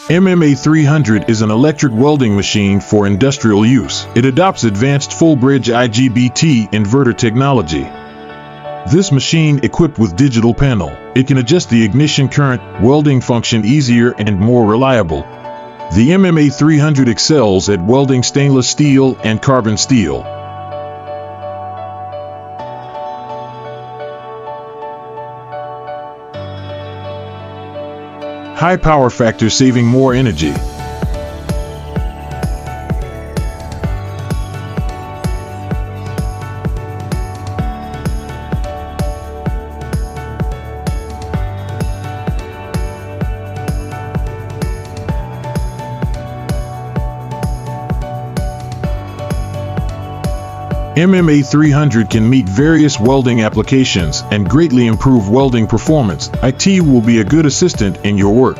MMA-300 is an electric welding machine for industrial use. It adopts advanced full-bridge Igbt inverter technology. This machine, equipped with digital panel, it can adjust the ignition current, welding function easier and more reliable. The MMA-300 excels at welding stainless steel and carbon steel. High power factor, saving more energy. MMA-300 can meet various welding applications and greatly improve welding performance. IT will be a good assistant in your work.